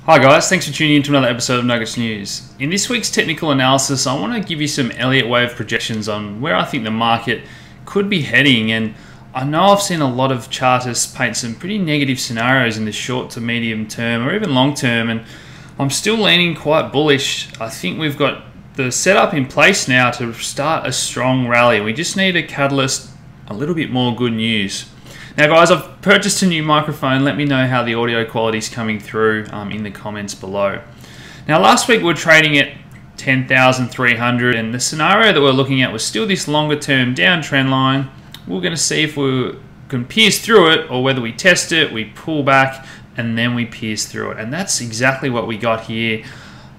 Hi guys, thanks for tuning in to another episode of Nuggets News. In this week's technical analysis, I want to give you some Elliott wave projections on where I think the market could be heading. And I know I've seen a lot of chartists paint some pretty negative scenarios in the short to medium term or even long term, and I'm still leaning quite bullish. I think we've got the setup in place now to start a strong rally. We just need a catalyst, a little bit more good news. Now guys, I've purchased a new microphone. Let me know how the audio quality is coming through in the comments below. Now last week we were trading at 10,300 and the scenario that we're looking at was still this longer term downtrend line. We're going to see if we can pierce through it or whether we test it, we pull back and then we pierce through it. And that's exactly what we got here.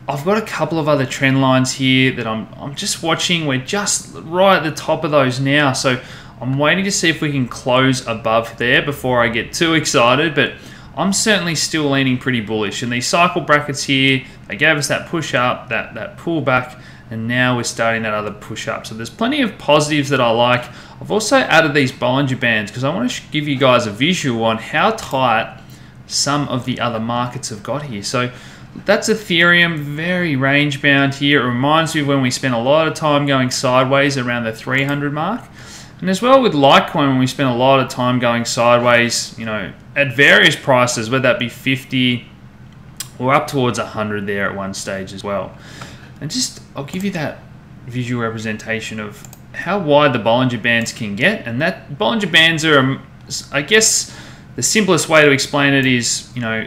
I've got a couple of other trend lines here that I'm just watching. We're just right at the top of those now. So I'm waiting to see if we can close above there before I get too excited, but I'm certainly still leaning pretty bullish. And these cycle brackets here, they gave us that push up, that pull back, and now we're starting that other push up. So there's plenty of positives that I like. I've also added these Bollinger Bands because I want to give you guys a visual on how tight some of the other markets have got here. So that's Ethereum, very range bound here. It reminds me of when we spent a lot of time going sideways around the 300 mark. And as well with Litecoin, when we spent a lot of time going sideways, you know, at various prices, whether that be 50 or up towards 100 there at one stage as well. And just, I'll give you that visual representation of how wide the Bollinger Bands can get. And that Bollinger Bands are, I guess, the simplest way to explain it is, you know,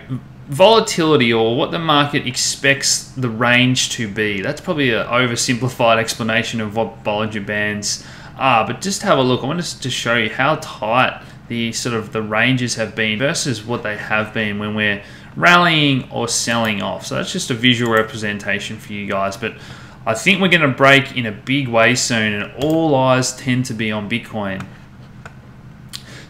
volatility or what the market expects the range to be. That's probably an oversimplified explanation of what Bollinger Bands are, but just have a look. I want to show you how tight the ranges have been versus what they have been when we're rallying or selling off. So that's just a visual representation for you guys, but I think we're going to break in a big way soon and all eyes tend to be on Bitcoin.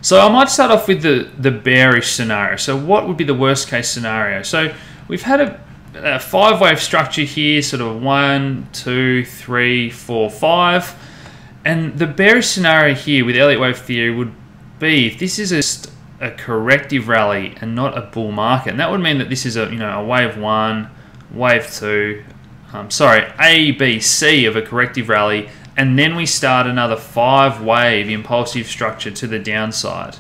So I might start off with the bearish scenario. So what would be the worst case scenario? So we've had a five-wave structure here, sort of 1, 2, 3, 4, 5. And the bearish scenario here with Elliott wave theory would be if this is a corrective rally and not a bull market. And that would mean that this is a wave 1, wave 2, A, B, C of a corrective rally, and then we start another 5-wave impulsive structure to the downside.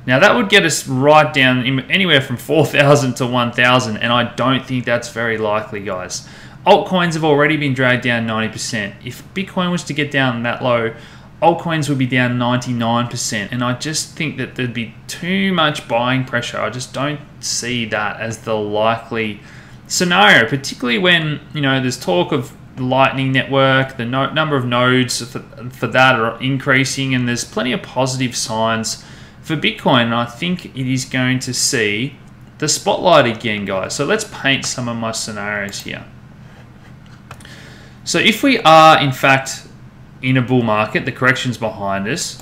Now that would get us right down anywhere from 4,000 to 1,000, and I don't think that's very likely, guys. Altcoins have already been dragged down 90%. If Bitcoin was to get down that low, altcoins would be down 99%. And I just think that there'd be too much buying pressure. I just don't see that as the likely scenario, particularly when, you know, there's talk of the Lightning Network, the number of nodes for that are increasing, and there's plenty of positive signs for Bitcoin. And I think it is going to see the spotlight again, guys. So let's paint some of my scenarios here. So if we are, in fact, in a bull market, the correction's behind us,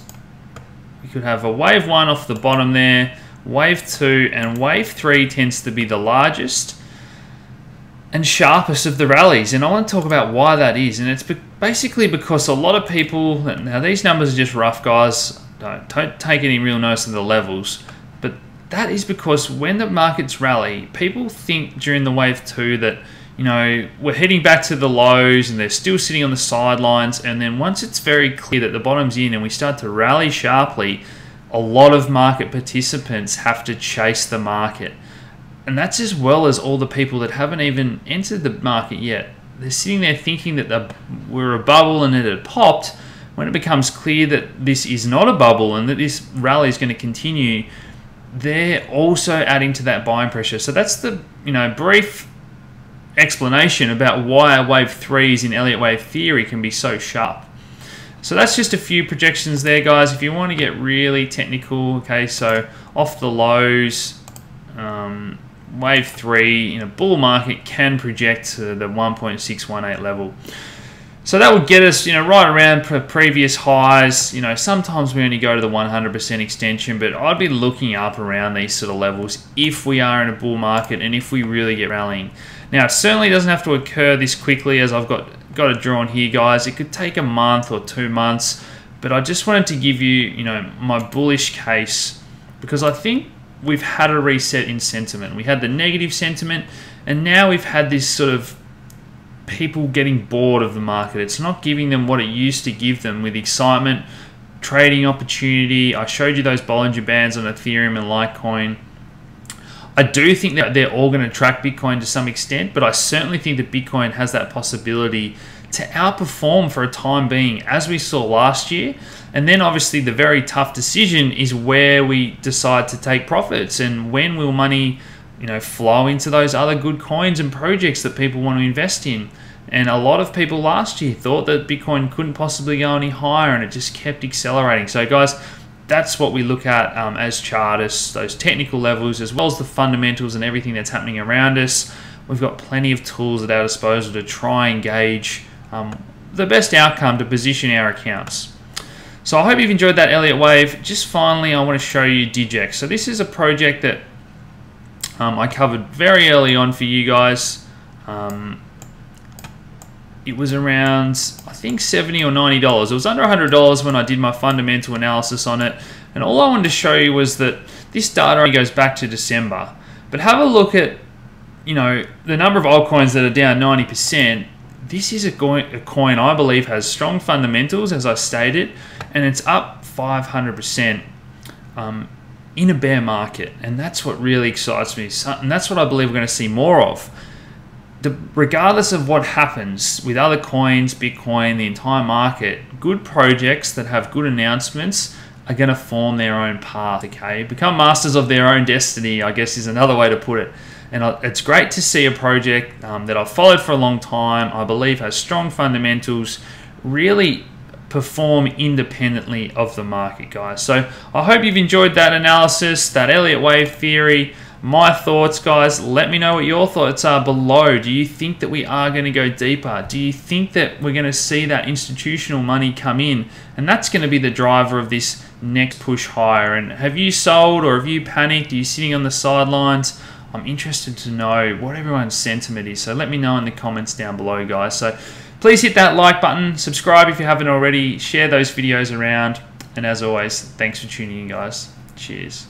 we could have a wave 1 off the bottom there, wave 2, and wave 3 tends to be the largest and sharpest of the rallies. And I want to talk about why that is. And it's basically because a lot of people, now these numbers are just rough, guys, don't take any real notice of the levels, but that is because when the markets rally, people think during the wave 2 that, you know, we're heading back to the lows and they're still sitting on the sidelines, and then once it's very clear that the bottom's in and we start to rally sharply, a lot of market participants have to chase the market. And that's as well as all the people that haven't even entered the market yet. They're sitting there thinking that we're a bubble and it had popped. When it becomes clear that this is not a bubble and that this rally is going to continue, they're also adding to that buying pressure. So that's the, you know, brief explanation about why wave 3s in Elliott wave theory can be so sharp. So that's just a few projections there, guys. If you want to get really technical, okay, so off the lows, wave 3 in a bull market can project to the 1.618 level. So that would get us, you know, right around previous highs. You know, sometimes we only go to the 100% extension, but I'd be looking up around these sort of levels if we are in a bull market and if we really get rallying. Now, it certainly doesn't have to occur this quickly, as I've got it drawn here, guys. It could take a month or 2 months, but I just wanted to give you, you know, my bullish case, because I think we've had a reset in sentiment. We had the negative sentiment, and now we've had this sort of people getting bored of the market. It's not giving them what it used to give them with excitement, trading opportunity. I showed you those Bollinger Bands on Ethereum and Litecoin. I do think that they're all going to track Bitcoin to some extent, but I certainly think that Bitcoin has that possibility to outperform for a time being, as we saw last year. And then obviously the very tough decision is where we decide to take profits, and when will money, flow into those other good coins and projects that people want to invest in. And a lot of people last year thought that Bitcoin couldn't possibly go any higher, and it just kept accelerating. So guys, that's what we look at as chartists, those technical levels, as well as the fundamentals and everything that's happening around us. We've got plenty of tools at our disposal to try and gauge the best outcome to position our accounts. So I hope you've enjoyed that Elliott wave. Just finally, I want to show you Digex. So this is a project that I covered very early on for you guys. It was around, I think, $70 or $90. It was under $100 when I did my fundamental analysis on it. And all I wanted to show you was that this data only goes back to December. But have a look at, the number of altcoins that are down 90%. This is a coin I believe has strong fundamentals, as I stated, and it's up 500% in a bear market. And that's what really excites me. And that's what I believe we're going to see more of. Regardless of what happens with other coins, Bitcoin, the entire market, good projects that have good announcements are going to form their own path, okay? Become masters of their own destiny, I guess is another way to put it. And it's great to see a project that I've followed for a long time, I believe has strong fundamentals, really perform independently of the market, guys. So I hope you've enjoyed that analysis, that Elliott wave theory. My thoughts, guys. Let me know what your thoughts are below. Do you think that we are going to go deeper? Do you think that we're going to see that institutional money come in? And that's going to be the driver of this next push higher. And have you sold, or have you panicked? Are you sitting on the sidelines? I'm interested to know what everyone's sentiment is. So let me know in the comments down below, guys. So please hit that like button. Subscribe if you haven't already. Share those videos around. And as always, thanks for tuning in, guys. Cheers.